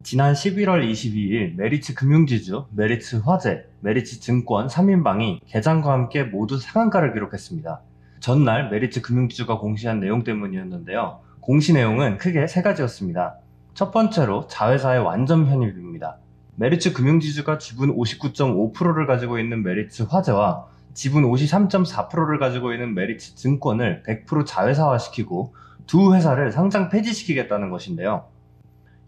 지난 11월 22일 메리츠 금융지주, 메리츠 화재, 메리츠 증권 3인방이 개장과 함께 모두 상한가를 기록했습니다. 전날 메리츠 금융지주가 공시한 내용 때문이었는데요. 공시 내용은 크게 세 가지였습니다. 첫 번째로 자회사의 완전 편입입니다. 메리츠 금융지주가 지분 59.5%를 가지고 있는 메리츠 화재와 지분 53.4%를 가지고 있는 메리츠 증권을 100% 자회사화시키고 두 회사를 상장 폐지시키겠다는 것인데요.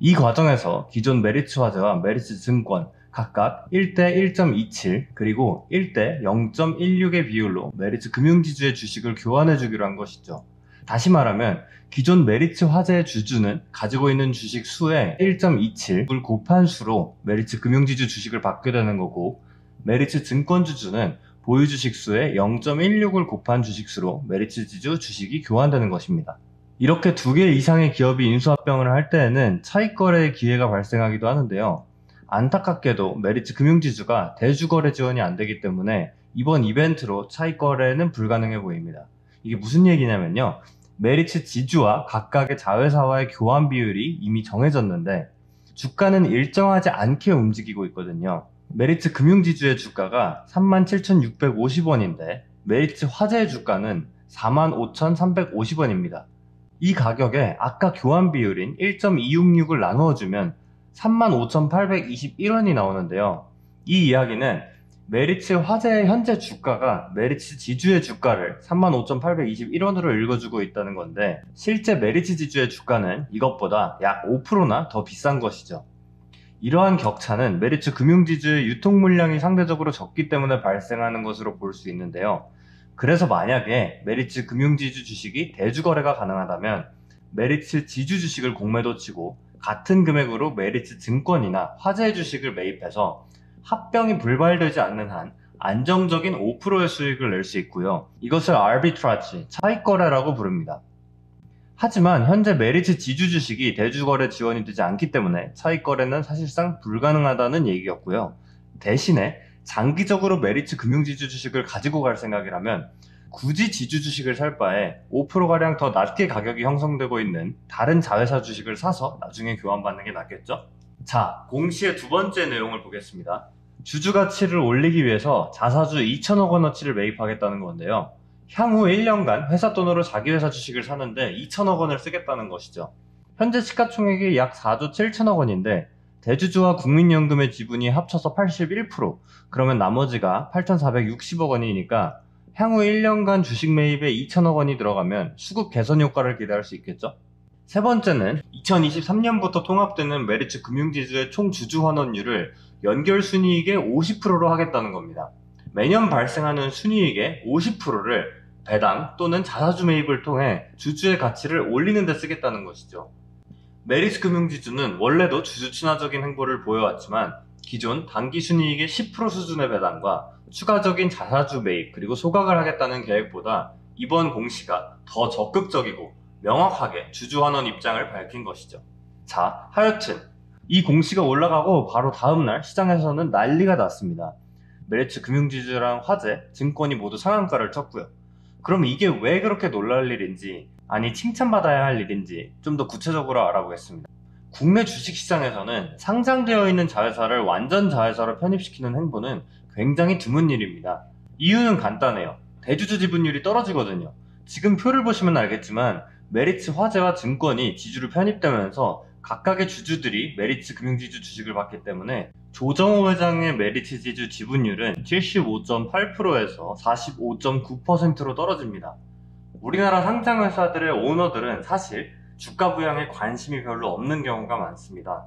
이 과정에서 기존 메리츠 화재와 메리츠 증권 각각 1대 1.27 그리고 1대 0.16의 비율로 메리츠 금융지주의 주식을 교환해 주기로 한 것이죠. 다시 말하면 기존 메리츠 화재의 주주는 가지고 있는 주식 수의 1.27을 곱한 수로 메리츠 금융지주 주식을 받게 되는 거고, 메리츠 증권 주주는 보유 주식 수의 0.16을 곱한 주식 수로 메리츠 지주 주식이 교환되는 것입니다. 이렇게 두 개 이상의 기업이 인수합병을 할 때에는 차익거래의 기회가 발생하기도 하는데요. 안타깝게도 메리츠 금융지주가 대주거래 지원이 안 되기 때문에 이번 이벤트로 차익거래는 불가능해 보입니다. 이게 무슨 얘기냐면요. 메리츠 지주와 각각의 자회사와의 교환 비율이 이미 정해졌는데 주가는 일정하지 않게 움직이고 있거든요. 메리츠 금융지주의 주가가 37,650원인데 메리츠 화재의 주가는 45,350원입니다. 이 가격에 아까 교환 비율인 1.266을 나누어주면 35,821원이 나오는데요. 이 이야기는 메리츠 화재의 현재 주가가 메리츠 지주의 주가를 35,821원으로 읽어주고 있다는 건데, 실제 메리츠 지주의 주가는 이것보다 약 5%나 더 비싼 것이죠. 이러한 격차는 메리츠 금융지주의 유통 물량이 상대적으로 적기 때문에 발생하는 것으로 볼 수 있는데요. 그래서 만약에 메리츠 금융지주 주식이 대주거래가 가능하다면 메리츠 지주 주식을 공매도 치고 같은 금액으로 메리츠 증권이나 화재 주식을 매입해서 합병이 불발되지 않는 한 안정적인 5%의 수익을 낼 수 있고요. 이것을 아비트라지, 차익거래라고 부릅니다. 하지만 현재 메리츠 지주 주식이 대주거래 지원이 되지 않기 때문에 차익거래는 사실상 불가능하다는 얘기였고요. 대신에 장기적으로 메리츠 금융지주 주식을 가지고 갈 생각이라면 굳이 지주 주식을 살 바에 5%가량 더 낮게 가격이 형성되고 있는 다른 자회사 주식을 사서 나중에 교환받는 게 낫겠죠? 자, 공시의 두 번째 내용을 보겠습니다. 주주 가치를 올리기 위해서 자사주 2천억 원어치를 매입하겠다는 건데요. 향후 1년간 회사 돈으로 자기 회사 주식을 사는데 2천억 원을 쓰겠다는 것이죠. 현재 시가총액이 약 4조 7천억 원인데 대주주와 국민연금의 지분이 합쳐서 81%, 그러면 나머지가 8,460억 원이니까 향후 1년간 주식 매입에 2천억 원이 들어가면 수급 개선 효과를 기대할 수 있겠죠? 세 번째는 2023년부터 통합되는 메리츠 금융지주의 총 주주 환원율을 연결 순이익의 50%로 하겠다는 겁니다. 매년 발생하는 순이익의 50%를 배당 또는 자사주 매입을 통해 주주의 가치를 올리는 데 쓰겠다는 것이죠. 메리츠 금융지주는 원래도 주주 친화적인 행보를 보여왔지만 기존 단기 순이익의 10% 수준의 배당과 추가적인 자사주 매입 그리고 소각을 하겠다는 계획보다 이번 공시가 더 적극적이고 명확하게 주주 환원 입장을 밝힌 것이죠. 자, 하여튼 이 공시가 올라가고 바로 다음날 시장에서는 난리가 났습니다. 메리츠 금융지주랑 화재, 증권이 모두 상한가를 쳤고요. 그럼 이게 왜 그렇게 놀랄 일인지, 아니 칭찬받아야 할 일인지 좀 더 구체적으로 알아보겠습니다. 국내 주식시장에서는 상장되어 있는 자회사를 완전 자회사로 편입시키는 행보는 굉장히 드문 일입니다. 이유는 간단해요. 대주주 지분율이 떨어지거든요. 지금 표를 보시면 알겠지만 메리츠 화재와 증권이 지주로 편입되면서 각각의 주주들이 메리츠 금융지주 주식을 받기 때문에 조정호 회장의 메리츠 지주 지분율은 75.8%에서 45.9%로 떨어집니다. 우리나라 상장회사들의 오너들은 사실 주가 부양에 관심이 별로 없는 경우가 많습니다.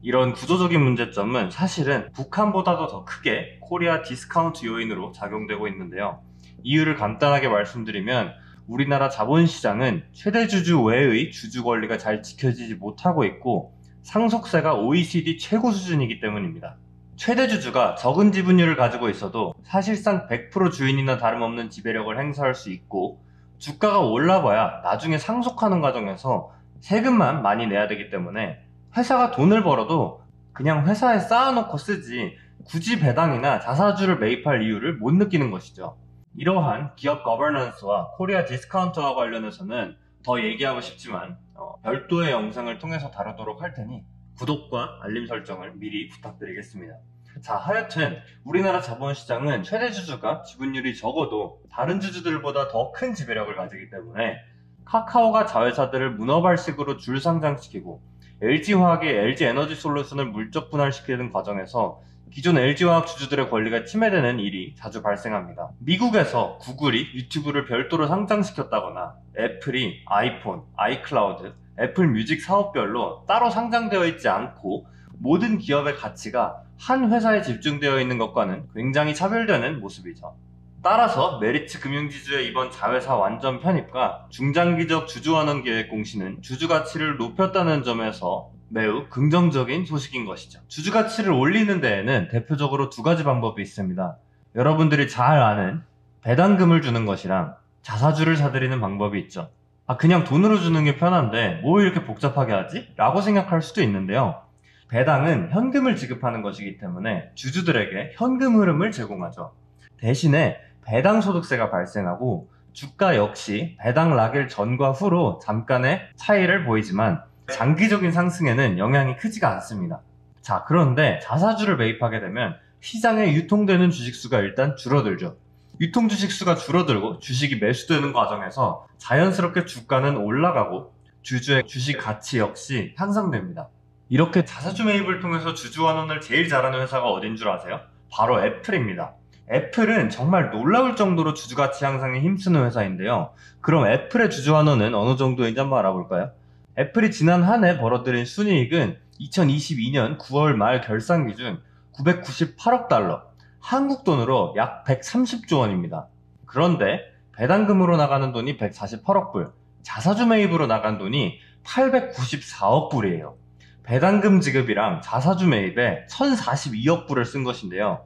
이런 구조적인 문제점은 사실은 북한보다도 더 크게 코리아 디스카운트 요인으로 작용되고 있는데요. 이유를 간단하게 말씀드리면 우리나라 자본시장은 최대 주주 외의 주주 권리가 잘 지켜지지 못하고 있고 상속세가 OECD 최고 수준이기 때문입니다. 최대 주주가 적은 지분율을 가지고 있어도 사실상 100% 주인이나 다름없는 지배력을 행사할 수 있고, 주가가 올라봐야 나중에 상속하는 과정에서 세금만 많이 내야 되기 때문에 회사가 돈을 벌어도 그냥 회사에 쌓아놓고 쓰지 굳이 배당이나 자사주를 매입할 이유를 못 느끼는 것이죠. 이러한 기업 거버넌스와 코리아 디스카운트와 관련해서는 더 얘기하고 싶지만 별도의 영상을 통해서 다루도록 할 테니 구독과 알림 설정을 미리 부탁드리겠습니다. 자, 하여튼 우리나라 자본시장은 최대 주주가 지분율이 적어도 다른 주주들보다 더 큰 지배력을 가지기 때문에 카카오가 자회사들을 문어발식으로 줄 상장시키고 LG화학의 LG에너지솔루션을 물적 분할시키는 과정에서 기존 LG화학 주주들의 권리가 침해되는 일이 자주 발생합니다. 미국에서 구글이 유튜브를 별도로 상장시켰다거나 애플이 아이폰, 아이클라우드, 애플 뮤직 사업별로 따로 상장되어 있지 않고 모든 기업의 가치가 한 회사에 집중되어 있는 것과는 굉장히 차별되는 모습이죠. 따라서 메리츠 금융지주의 이번 자회사 완전 편입과 중장기적 주주환원 계획 공시는 주주 가치를 높였다는 점에서 매우 긍정적인 소식인 것이죠. 주주 가치를 올리는 데에는 대표적으로 두 가지 방법이 있습니다. 여러분들이 잘 아는 배당금을 주는 것이랑 자사주를 사들이는 방법이 있죠. 그냥 돈으로 주는 게 편한데 뭐 이렇게 복잡하게 하지? 라고 생각할 수도 있는데요. 배당은 현금을 지급하는 것이기 때문에 주주들에게 현금 흐름을 제공하죠. 대신에 배당 소득세가 발생하고 주가 역시 배당 라겔 전과 후로 잠깐의 차이를 보이지만 장기적인 상승에는 영향이 크지가 않습니다. 자, 그런데 자사주를 매입하게 되면 시장에 유통되는 주식수가 일단 줄어들죠. 유통 주식수가 줄어들고 주식이 매수되는 과정에서 자연스럽게 주가는 올라가고 주주의 주식 가치 역시 향상됩니다. 이렇게 자사주 매입을 통해서 주주 환원을 제일 잘하는 회사가 어딘 줄 아세요? 바로 애플입니다. 애플은 정말 놀라울 정도로 주주 가치 향상에 힘쓰는 회사인데요. 그럼 애플의 주주 환원은 어느 정도인지 한번 알아볼까요? 애플이 지난 한 해 벌어들인 순이익은 2022년 9월 말 결산 기준 998억 달러, 한국 돈으로 약 130조 원입니다. 그런데 배당금으로 나가는 돈이 148억 불, 자사주 매입으로 나간 돈이 894억 불이에요. 배당금 지급이랑 자사주 매입에 1042억 불을 쓴 것인데요.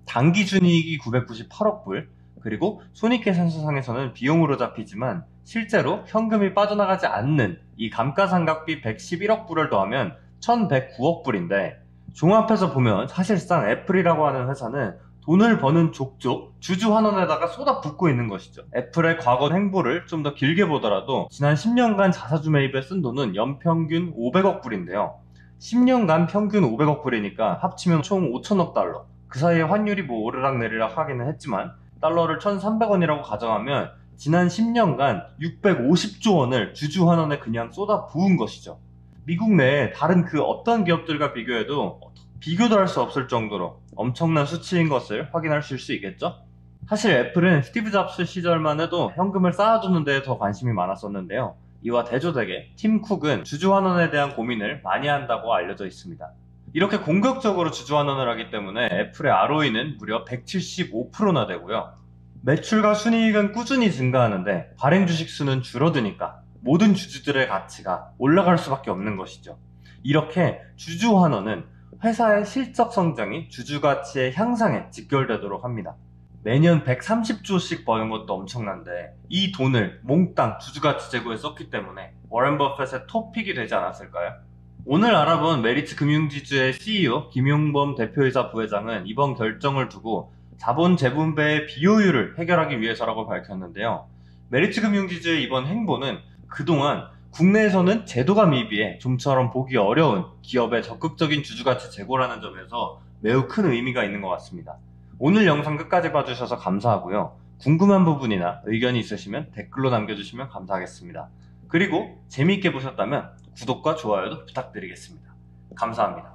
당기 순이익이 998억 불, 그리고 손익계산서상에서는 비용으로 잡히지만 실제로 현금이 빠져나가지 않는 이 감가상각비 111억 불을 더하면 1109억 불인데 종합해서 보면 사실상 애플이라고 하는 회사는 돈을 버는 족족 주주 환원에다가 쏟아붓고 있는 것이죠. 애플의 과거 행보를 좀 더 길게 보더라도 지난 10년간 자사주 매입에 쓴 돈은 연평균 500억 불인데요. 10년간 평균 500억 불이니까 합치면 총 5천억 달러. 그 사이에 환율이 뭐 오르락내리락 하기는 했지만 달러를 1,300원이라고 가정하면 지난 10년간 650조 원을 주주 환원에 그냥 쏟아 부은 것이죠. 미국 내에 다른 그 어떤 기업들과 비교해도 비교도 할 수 없을 정도로 엄청난 수치인 것을 확인하실 수 있겠죠? 사실 애플은 스티브 잡스 시절만 해도 현금을 쌓아두는 데에 더 관심이 많았었는데요. 이와 대조되게 팀 쿡은 주주 환원에 대한 고민을 많이 한다고 알려져 있습니다. 이렇게 공격적으로 주주 환원을 하기 때문에 애플의 ROE는 무려 175%나 되고요. 매출과 순이익은 꾸준히 증가하는데 발행 주식 수는 줄어드니까 모든 주주들의 가치가 올라갈 수밖에 없는 것이죠. 이렇게 주주 환원은 회사의 실적 성장이 주주 가치의 향상에 직결되도록 합니다. 매년 130조씩 버는 것도 엄청난데 이 돈을 몽땅 주주 가치 제고에 썼기 때문에 워렌 버핏의 톱픽이 되지 않았을까요? 오늘 알아본 메리츠 금융지주의 CEO 김용범 대표이사 부회장은 이번 결정을 두고 자본 재분배의 비효율을 해결하기 위해서라고 밝혔는데요. 메리츠 금융지주의 이번 행보는 그동안 국내에서는 제도가 미비해 좀처럼 보기 어려운 기업의 적극적인 주주가치 제고라는 점에서 매우 큰 의미가 있는 것 같습니다. 오늘 영상 끝까지 봐주셔서 감사하고요. 궁금한 부분이나 의견이 있으시면 댓글로 남겨주시면 감사하겠습니다. 그리고 재미있게 보셨다면 구독과 좋아요도 부탁드리겠습니다. 감사합니다.